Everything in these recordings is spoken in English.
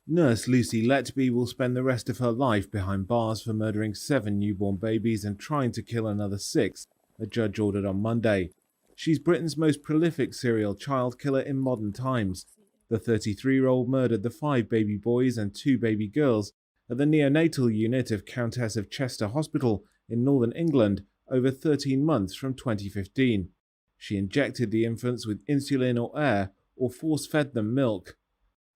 Nurse Lucy Letby will spend the rest of her life behind bars for murdering 7 newborn babies and trying to kill another 6, a judge ordered on Monday. She's Britain's most prolific serial child killer in modern times. The 33-year-old murdered the 5 baby boys and 2 baby girls at the neonatal unit of Countess of Chester Hospital in northern England over 13 months from 2015. She injected the infants with insulin or air or force-fed them milk.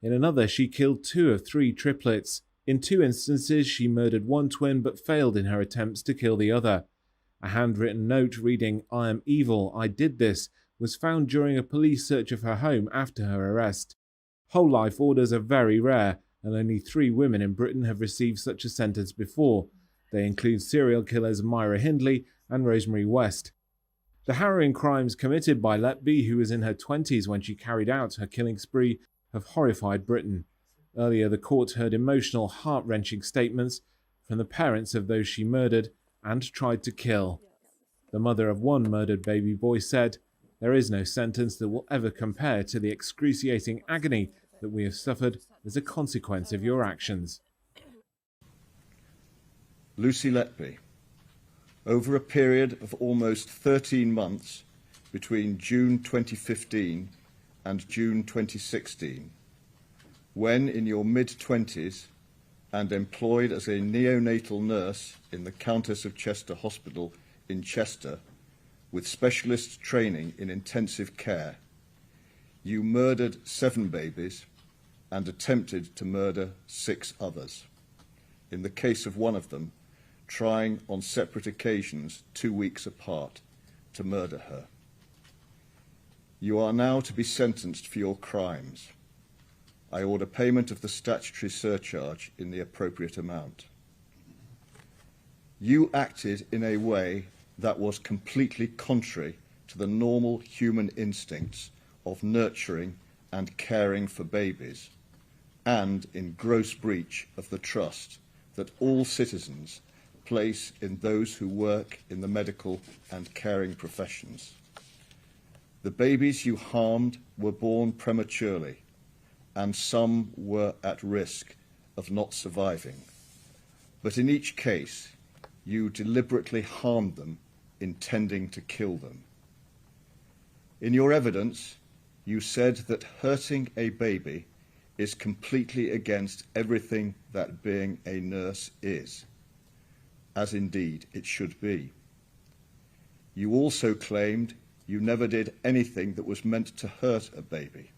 In another, she killed 2 of 3 triplets. In 2 instances, she murdered 1 twin but failed in her attempts to kill the other. A handwritten note reading, "I am evil, I did this," was found during a police search of her home after her arrest. Whole life orders are very rare, and only 3 women in Britain have received such a sentence before. They include serial killers Myra Hindley and Rosemary West. The harrowing crimes committed by Letby, who was in her 20s when she carried out her killing spree, have horrified Britain. Earlier, the court heard emotional, heart-wrenching statements from the parents of those she murdered and tried to kill. The mother of 1 murdered baby boy said, "There is no sentence that will ever compare to the excruciating agony that we have suffered as a consequence of your actions." Lucy Letby, over a period of almost 13 months between June 2015 and June 2016, when in your mid-20s and employed as a neonatal nurse in the Countess of Chester Hospital in Chester, with specialist training in intensive care, you murdered 7 babies and attempted to murder 6 others. In the case of one of them, trying on separate occasions 2 weeks apart to murder her. You are now to be sentenced for your crimes. I order payment of the statutory surcharge in the appropriate amount. You acted in a way that was completely contrary to the normal human instincts of nurturing and caring for babies, and in gross breach of the trust that all citizens place in those who work in the medical and caring professions. The babies you harmed were born prematurely, and some were at risk of not surviving. But in each case, you deliberately harmed them, intending to kill them. In your evidence, you said that hurting a baby is completely against everything that being a nurse is, as indeed it should be. You also claimed you never did anything that was meant to hurt a baby,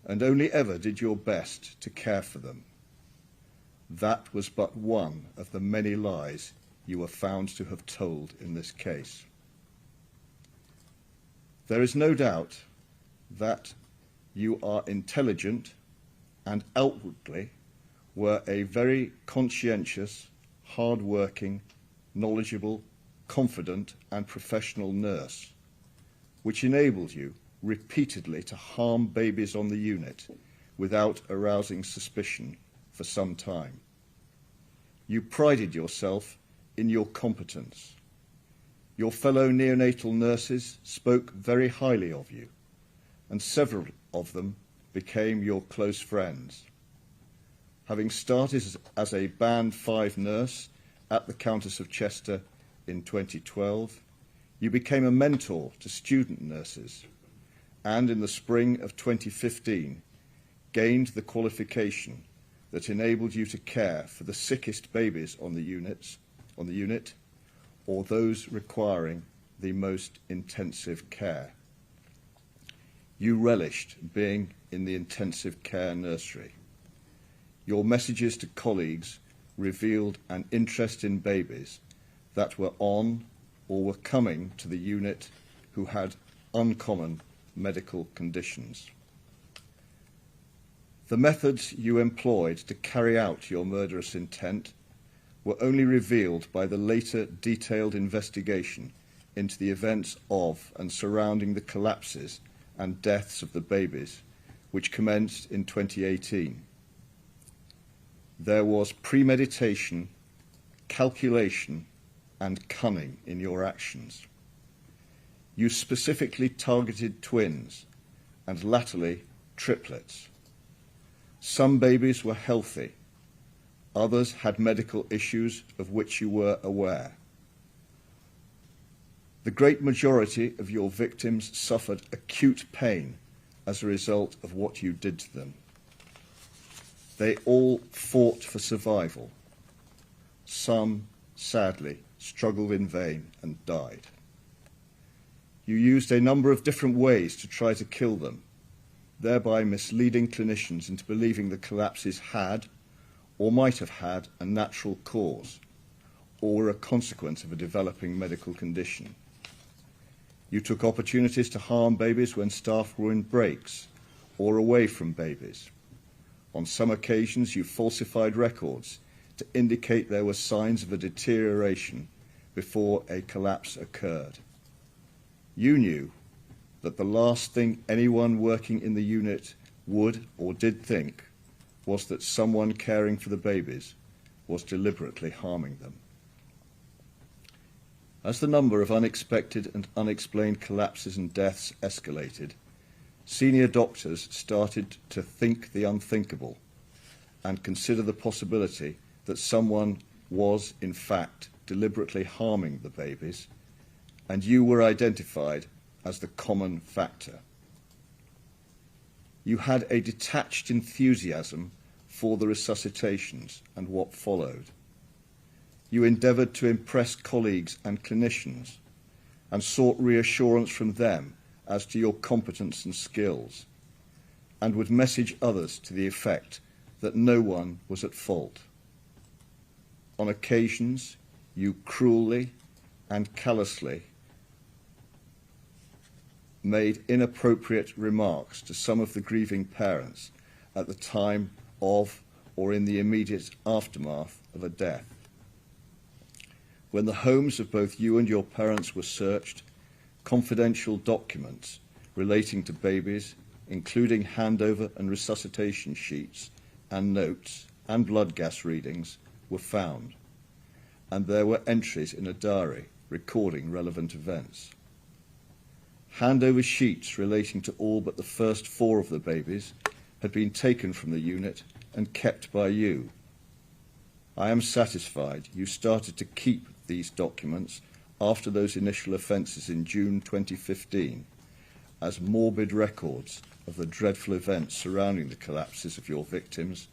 and only ever did your best to care for them. That was but one of the many lies you were found to have told in this case. There is no doubt that you are intelligent and outwardly were a very conscientious, hard-working, knowledgeable, confident and professional nurse, which enabled you repeatedly to harm babies on the unit without arousing suspicion for some time. You prided yourself in your competence. Your fellow neonatal nurses spoke very highly of you, and several of them became your close friends. Having started as a Band 5 nurse at the Countess of Chester in 2012, you became a mentor to student nurses, and in the spring of 2015 gained the qualification that enabled you to care for the sickest babies on the unit or those requiring the most intensive care. You relished being in the intensive care nursery. Your messages to colleagues revealed an interest in babies that were on or were coming to the unit who had uncommon medical conditions. The methods you employed to carry out your murderous intent were only revealed by the later detailed investigation into the events of and surrounding the collapses and deaths of the babies, which commenced in 2018. There was premeditation, calculation, and cunning in your actions. You specifically targeted twins and latterly triplets. Some babies were healthy. Others had medical issues of which you were aware. The great majority of your victims suffered acute pain as a result of what you did to them. They all fought for survival. Some, sadly, struggled in vain and died. You used a number of different ways to try to kill them, thereby misleading clinicians into believing the collapses had or might have had a natural cause or were a consequence of a developing medical condition. You took opportunities to harm babies when staff were in breaks or away from babies. On some occasions, you falsified records to indicate there were signs of a deterioration before a collapse occurred. You knew that the last thing anyone working in the unit would or did think was that someone caring for the babies was deliberately harming them. As the number of unexpected and unexplained collapses and deaths escalated, senior doctors started to think the unthinkable and consider the possibility that someone was, in fact, deliberately harming the babies, and you were identified as the common factor. You had a detached enthusiasm for the resuscitations and what followed. You endeavoured to impress colleagues and clinicians and sought reassurance from them as to your competence and skills, and would message others to the effect that no one was at fault. On occasions, you cruelly and callously made inappropriate remarks to some of the grieving parents at the time of or in the immediate aftermath of a death. When the homes of both you and your parents were searched, confidential documents relating to babies, including handover and resuscitation sheets and notes and blood gas readings, were found, and there were entries in a diary recording relevant events. Handover sheets relating to all but the first 4 of the babies had been taken from the unit and kept by you. I am satisfied you started to keep these documents after those initial offences in June 2015 as morbid records of the dreadful events surrounding the collapses of your victims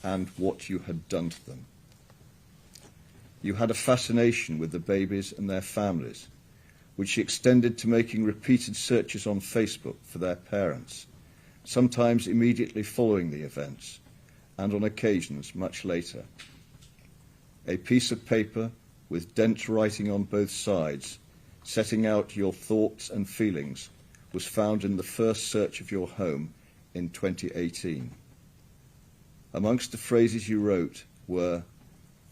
and what you had done to them. You had a fascination with the babies and their families, which extended to making repeated searches on Facebook for their parents, sometimes immediately following the events, and on occasions much later. A piece of paper with dent writing on both sides, setting out your thoughts and feelings, was found in the first search of your home in 2018. Amongst the phrases you wrote were,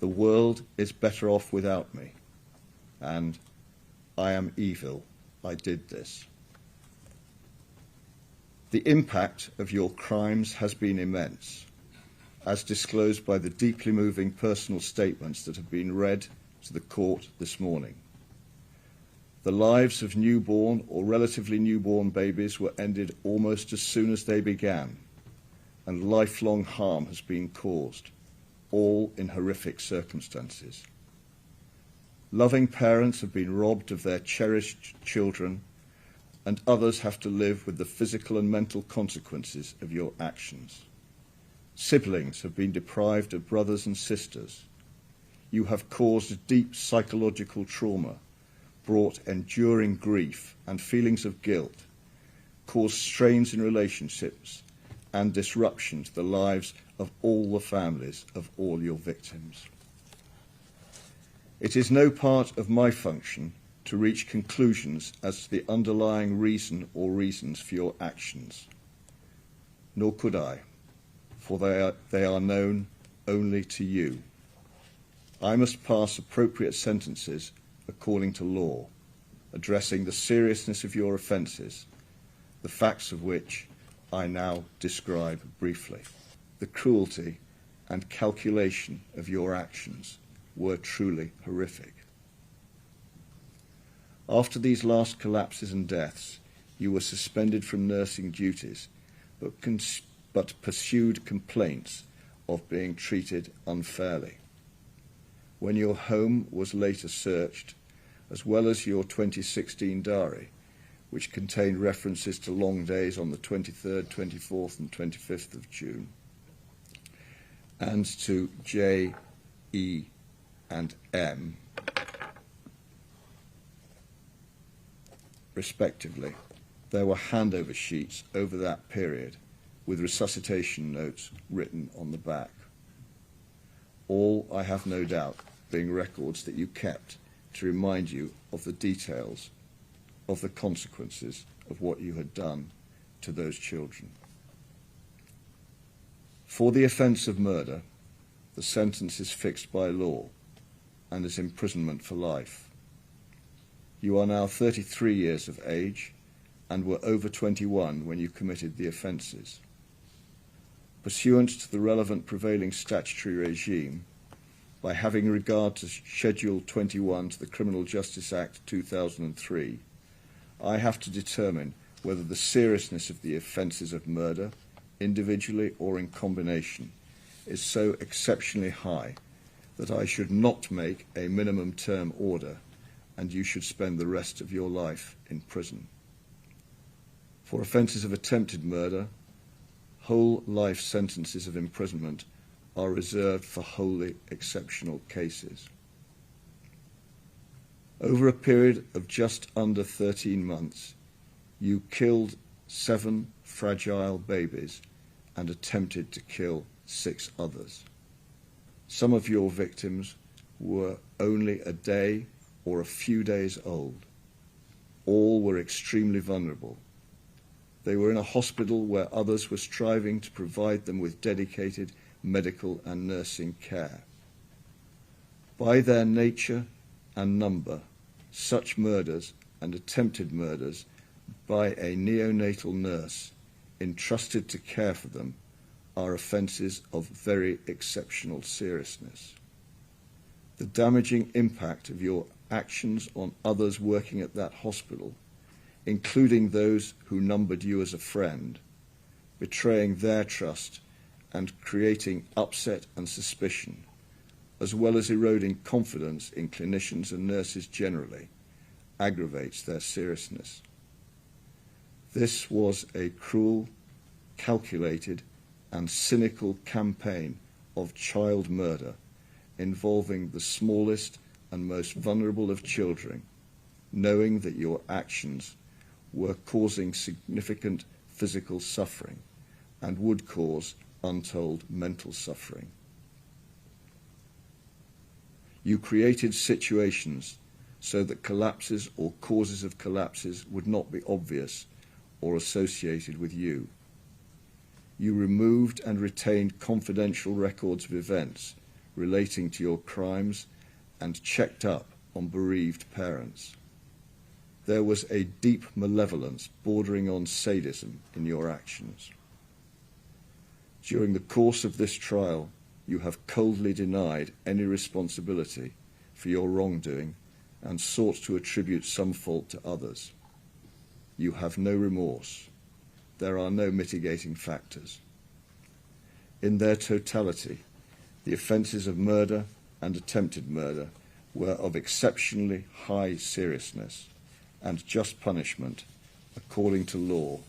"The world is better off without me," and "I am evil, I did this." The impact of your crimes has been immense, as disclosed by the deeply moving personal statements that have been read to the court this morning. The lives of newborn or relatively newborn babies were ended almost as soon as they began, and lifelong harm has been caused, all in horrific circumstances. Loving parents have been robbed of their cherished children, and others have to live with the physical and mental consequences of your actions. Siblings have been deprived of brothers and sisters. You have caused deep psychological trauma, brought enduring grief and feelings of guilt, caused strains in relationships, and disruption to the lives of all the families of all your victims. It is no part of my function to reach conclusions as to the underlying reason or reasons for your actions, nor could I, for they are known only to you. I must pass appropriate sentences according to law, addressing the seriousness of your offences, the facts of which I now describe briefly. The cruelty and calculation of your actions were truly horrific. After these last collapses and deaths, you were suspended from nursing duties, but but pursued complaints of being treated unfairly. When your home was later searched, as well as your 2016 diary, which contained references to long days on the 23rd, 24th and 25th of June, and to J, E and M, respectively, there were handover sheets over that period with resuscitation notes written on the back. All, I have no doubt, being records that you kept to remind you of the details of the consequences of what you had done to those children. For the offence of murder, the sentence is fixed by law and is imprisonment for life. You are now 33 years of age and were over 21 when you committed the offences. Pursuant to the relevant prevailing statutory regime, by having regard to Schedule 21 to the Criminal Justice Act 2003, I have to determine whether the seriousness of the offences of murder, individually or in combination, is so exceptionally high that I should not make a minimum term order and you should spend the rest of your life in prison. For offences of attempted murder, whole life sentences of imprisonment are reserved for wholly exceptional cases. Over a period of just under 13 months, you killed 7 fragile babies and attempted to kill 6 others. Some of your victims were only a day or a few days old. All were extremely vulnerable. They were in a hospital where others were striving to provide them with dedicated medical and nursing care. By their nature and number, such murders and attempted murders by a neonatal nurse entrusted to care for them are offences of very exceptional seriousness. The damaging impact of your actions on others working at that hospital, including those who numbered you as a friend, betraying their trust and creating upset and suspicion, as well as eroding confidence in clinicians and nurses generally, aggravates their seriousness. This was a cruel, calculated, and cynical campaign of child murder involving the smallest and most vulnerable of children, knowing that your actions were causing significant physical suffering and would cause untold mental suffering. You created situations so that collapses or causes of collapses would not be obvious or associated with you. You removed and retained confidential records of events relating to your crimes and checked up on bereaved parents. There was a deep malevolence bordering on sadism in your actions. During the course of this trial, you have coldly denied any responsibility for your wrongdoing and sought to attribute some fault to others. You have no remorse. There are no mitigating factors. In their totality, the offences of murder and attempted murder were of exceptionally high seriousness, and just punishment, according to law,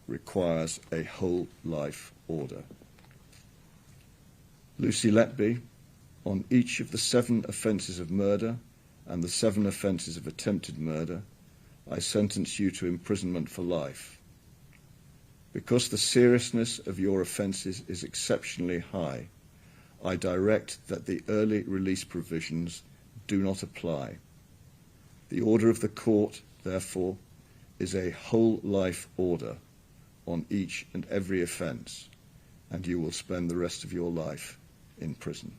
requires a whole life order. Lucy Letby, on each of the 7 offences of murder and the 7 offences of attempted murder, I sentence you to imprisonment for life. Because the seriousness of your offences is exceptionally high, I direct that the early release provisions do not apply. The order of the court, therefore, is a whole life order on each and every offence, and you will spend the rest of your life in prison.